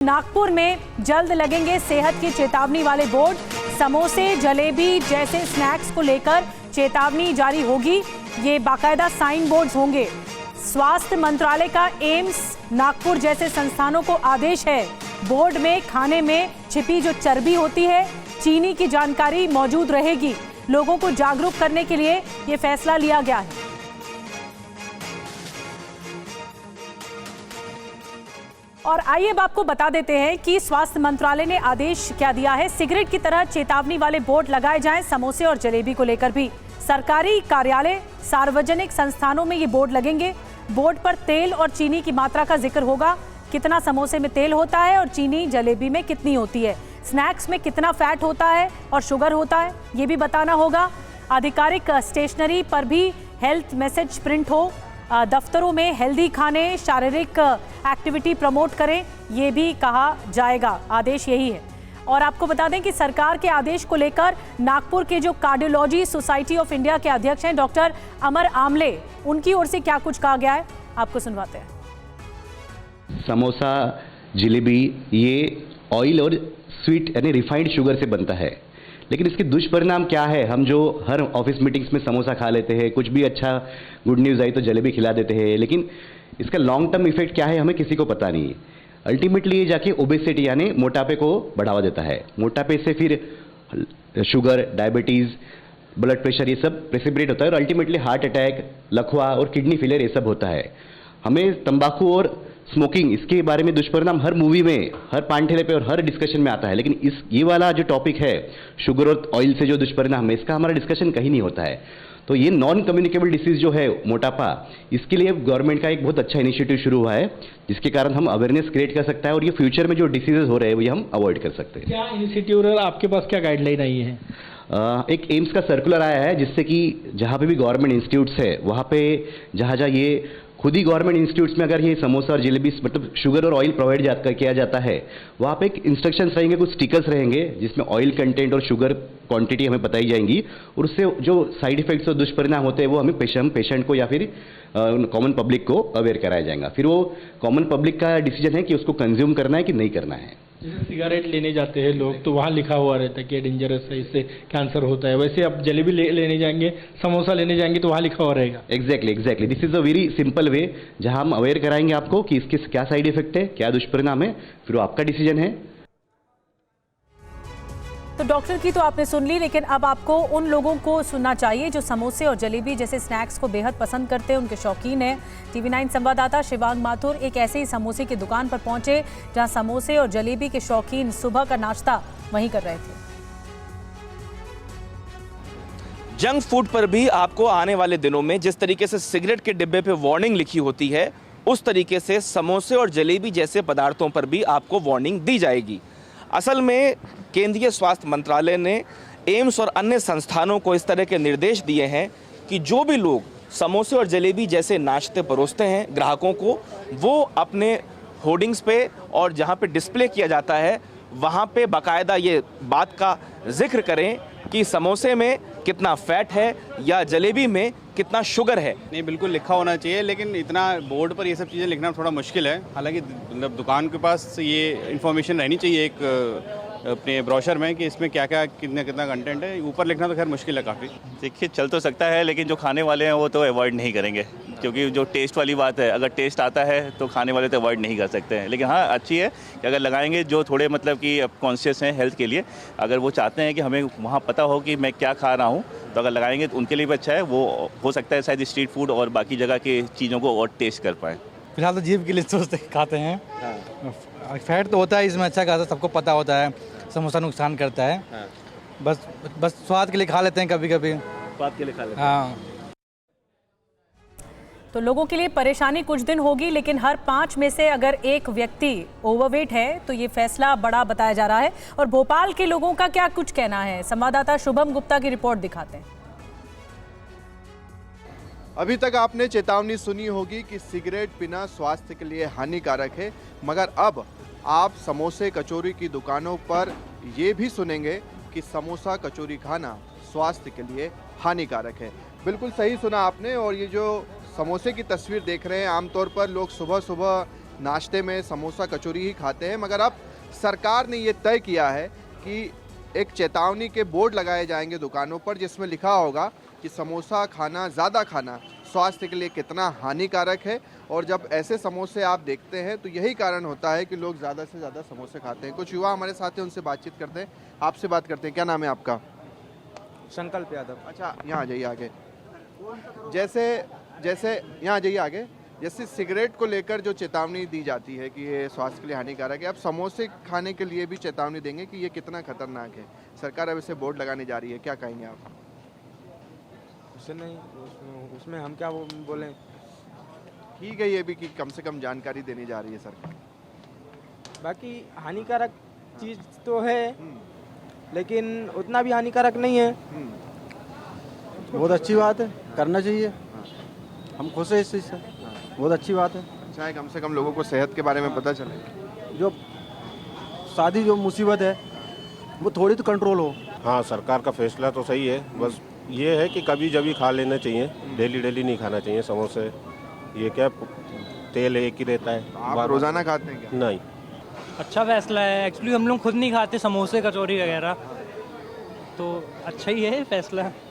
नागपुर में जल्द लगेंगे सेहत की चेतावनी वाले बोर्ड। समोसे, जलेबी जैसे स्नैक्स को लेकर चेतावनी जारी होगी। ये बाकायदा साइन बोर्ड्स होंगे। स्वास्थ्य मंत्रालय का एम्स, नागपुर जैसे संस्थानों को आदेश है, बोर्ड में खाने में छिपी जो चर्बी होती है, चीनी की जानकारी मौजूद रहेगी। लोगों को जागरूक करने के लिए ये फैसला लिया गया है। और आइए अब आपको बता देते हैं कि स्वास्थ्य मंत्रालय ने आदेश क्या दिया है। सिगरेट की तरह चेतावनी वाले बोर्ड लगाए जाएं समोसे और जलेबी को लेकर भी। सरकारी कार्यालय, सार्वजनिक संस्थानों में ये बोर्ड लगेंगे। बोर्ड पर तेल और चीनी की मात्रा का जिक्र होगा। कितना समोसे में तेल होता है और चीनी जलेबी में कितनी होती है, स्नैक्स में कितना फैट होता है और शुगर होता है, ये भी बताना होगा। आधिकारिक स्टेशनरी पर भी हेल्थ मैसेज प्रिंट हो। दफ्तरों में हेल्दी खाने, शारीरिक एक्टिविटी प्रमोट करें, ये भी कहा जाएगा। आदेश यही है। और आपको बता दें कि सरकार के आदेश को लेकर नागपुर के जो कार्डियोलॉजी सोसाइटी ऑफ इंडिया के अध्यक्ष हैं डॉक्टर अमर आमले, उनकी ओर से क्या कुछ कहा गया है, आपको सुनवाते हैं। समोसा, जलेबी ये ऑयल और स्वीट यानी रिफाइंड शुगर से बनता है, लेकिन इसके दुष्परिणाम क्या है? हम जो हर ऑफिस मीटिंग्स में समोसा खा लेते हैं, कुछ भी अच्छा गुड न्यूज़ आई तो जलेबी खिला देते हैं, लेकिन इसका लॉन्ग टर्म इफेक्ट क्या है हमें किसी को पता नहीं है। अल्टीमेटली ये जाके ओबेसिटी यानी मोटापे को बढ़ावा देता है। मोटापे से फिर शुगर, डायबिटीज़, ब्लड प्रेशर ये सब प्रेसिपिटेट होता है और अल्टीमेटली हार्ट अटैक, लकवा और किडनी फेलियर ये सब होता है। हमें तंबाकू और स्मोकिंग इसके बारे में दुष्परिणाम हर मूवी में, हर पानठेले पे और हर डिस्कशन में आता है, लेकिन ये वाला जो टॉपिक है शुगर और ऑयल से जो दुष्परिणाम है, इसका हमारा डिस्कशन कहीं नहीं होता है। तो ये नॉन कम्युनिकेबल डिसीज जो है मोटापा, इसके लिए गवर्नमेंट का एक बहुत अच्छा इनिशिएटिव शुरू हुआ है, जिसके कारण हम अवेयरनेस क्रिएट कर सकता है और ये फ्यूचर में जो डिसीजेज हो रहे हैं वो हम अवॉइड कर सकते हैं। क्या इनिशिएटिव और आपके पास क्या गाइडलाइन आई है? एक एम्स का सर्कुलर आया है, जिससे कि जहाँ पे भी गवर्नमेंट इंस्टीट्यूट्स है वहाँ पे जहाँ ये खुद ही गवर्नमेंट इंस्टीट्यूट्स में अगर ये समोसा और जलेबी मतलब शुगर और ऑयल प्रोवाइड किया जाता है, वहाँ पे एक इंस्ट्रक्शंस रहेंगे, कुछ स्टिकर्स रहेंगे जिसमें ऑयल कंटेंट और शुगर क्वांटिटी हमें बताई जाएंगी और उससे जो साइड इफेक्ट्स और दुष्परिणाम होते हैं वो हमें पेशेंट को या फिर कॉमन पब्लिक को अवेयर कराया जाएगा। फिर वो कॉमन पब्लिक का डिसीजन है कि उसको कंज्यूम करना है कि नहीं करना है। जैसे सिगरेट लेने जाते हैं लोग तो वहाँ लिखा हुआ रहता है कि डेंजरस है, इससे कैंसर होता है, वैसे आप जलेबी लेने जाएंगे, समोसा लेने जाएंगे तो वहाँ लिखा हुआ रहेगा। Exactly this is a very simple way, जहाँ हम अवेयर कराएंगे आपको कि इसके क्या साइड इफेक्ट है, क्या दुष्परिणाम है, फिर वो आपका डिसीजन है। तो डॉक्टर की तो आपने सुन ली, लेकिन अब आपको उन लोगों को सुनना चाहिए जो समोसे और जलेबी जैसे स्नैक्स को बेहद पसंद करते हैं, उनके शौकीन हैं। TV9 संवाददाता शिवांग माथुर एक ऐसे ही समोसे की दुकान पर पहुंचे जहां समोसे और जलेबी के शौकीन सुबह का नाश्ता वहीं कर रहे थे। जंक फूड पर भी आपको आने वाले दिनों में जिस तरीके से सिगरेट के डिब्बे पे वार्निंग लिखी होती है, उस तरीके से समोसे और जलेबी जैसे पदार्थों पर भी आपको वार्निंग दी जाएगी। असल में केंद्रीय स्वास्थ्य मंत्रालय ने एम्स और अन्य संस्थानों को इस तरह के निर्देश दिए हैं कि जो भी लोग समोसे और जलेबी जैसे नाश्ते परोसते हैं ग्राहकों को, वो अपने होर्डिंग्स पे और जहां पे डिस्प्ले किया जाता है वहां पे बाकायदा ये बात का जिक्र करें कि समोसे में कितना फैट है या जलेबी में कितना शुगर है। नहीं, बिल्कुल लिखा होना चाहिए, लेकिन इतना बोर्ड पर ये सब चीज़ें लिखना थोड़ा मुश्किल है। हालांकि मतलब दुकान के पास ये इन्फॉर्मेशन रहनी चाहिए एक अपने ब्रोशर में कि इसमें क्या क्या कितना कंटेंट है। ऊपर लिखना तो खैर मुश्किल है काफ़ी। देखिए, चल तो सकता है, लेकिन जो खाने वाले हैं वो तो अवॉइड नहीं करेंगे, क्योंकि जो टेस्ट वाली बात है, अगर टेस्ट आता है तो खाने वाले तो अवॉइड नहीं कर सकते हैं। लेकिन हाँ, अच्छी है कि अगर लगाएंगे जो थोड़े मतलब कि अब कॉन्शियस हैं हेल्थ के लिए, अगर वो चाहते हैं कि हमें वहाँ पता हो कि मैं क्या खा रहा हूँ, तो अगर लगाएंगे तो उनके लिए भी अच्छा है। वो हो सकता है शायद स्ट्रीट फूड और बाकी जगह की चीज़ों को और टेस्ट कर पाएँ। फिलहाल तो जीभ के लिए सोचते खाते हैं। हाँ। फैट तो होता है इसमें, अच्छा खासा सबको पता होता है, समोसा नुकसान करता है। हाँ। बस स्वाद के लिए खा लेते हैं, कभी कभी स्वाद के लिए खा लेते हैं। हाँ। तो लोगों के लिए परेशानी कुछ दिन होगी, लेकिन हर 5 में से अगर एक व्यक्ति ओवरवेट है तो ये फैसला बड़ा बताया जा रहा है। और भोपाल के लोगों का क्या कुछ कहना है, संवाददाता शुभम गुप्ता की रिपोर्ट दिखाते हैं। अभी तक आपने चेतावनी सुनी होगी कि सिगरेट पीना स्वास्थ्य के लिए हानिकारक है, मगर अब आप समोसे कचौरी की दुकानों पर ये भी सुनेंगे कि समोसा कचौरी खाना स्वास्थ्य के लिए हानिकारक है। बिल्कुल सही सुना आपने। और ये जो समोसे की तस्वीर देख रहे हैं, आमतौर पर लोग सुबह सुबह नाश्ते में समोसा कचौरी ही खाते हैं, मगर अब सरकार ने ये तय किया है कि एक चेतावनी के बोर्ड लगाए जाएंगे दुकानों पर जिसमें लिखा होगा कि समोसा खाना, ज़्यादा खाना स्वास्थ्य के लिए कितना हानिकारक है। और जब ऐसे समोसे आप देखते हैं तो यही कारण होता है कि लोग ज़्यादा से ज़्यादा समोसे खाते हैं। कुछ युवा हमारे साथ हैं, उनसे बातचीत करते हैं। आपसे बात करते हैं, क्या नाम है आपका? संकल्प यादव। अच्छा, यहाँ आ जाइए आगे। जैसे यहाँ आ जाइए आगे। जैसे सिगरेट को लेकर जो चेतावनी दी जाती है कि ये स्वास्थ्य के लिए हानिकारक है, अब समोसे खाने के लिए भी चेतावनी देंगे कि ये कितना खतरनाक है। सरकार अब इसे बोर्ड लगाने जा रही है, क्या कहेंगे आप? उससे नहीं, उसमें हम क्या बोलें। ठीक है, ये भी कि कम से कम जानकारी देने जा रही है सरकार। बाकी हानिकारक चीज़ तो है, लेकिन उतना भी हानिकारक नहीं है। बहुत अच्छी बात है, करना चाहिए। हम खुश हैं इस चीज़ से, बहुत अच्छी बात है। अच्छा है, कम से कम लोगों को सेहत के बारे में पता चले। जो शादी जो मुसीबत है वो थोड़ी तो कंट्रोल हो। हाँ, सरकार का फैसला तो सही है, बस ये है कि कभी जभी खा लेना चाहिए, डेली डेली नहीं खाना चाहिए समोसे। ये क्या तेल एक ही रहता है। आप रोजाना खाते हैं क्या? नहीं। अच्छा फैसला है। एक्चुअली हम लोग खुद नहीं खाते समोसे कचौरी वगैरह, तो अच्छा ही है फैसला।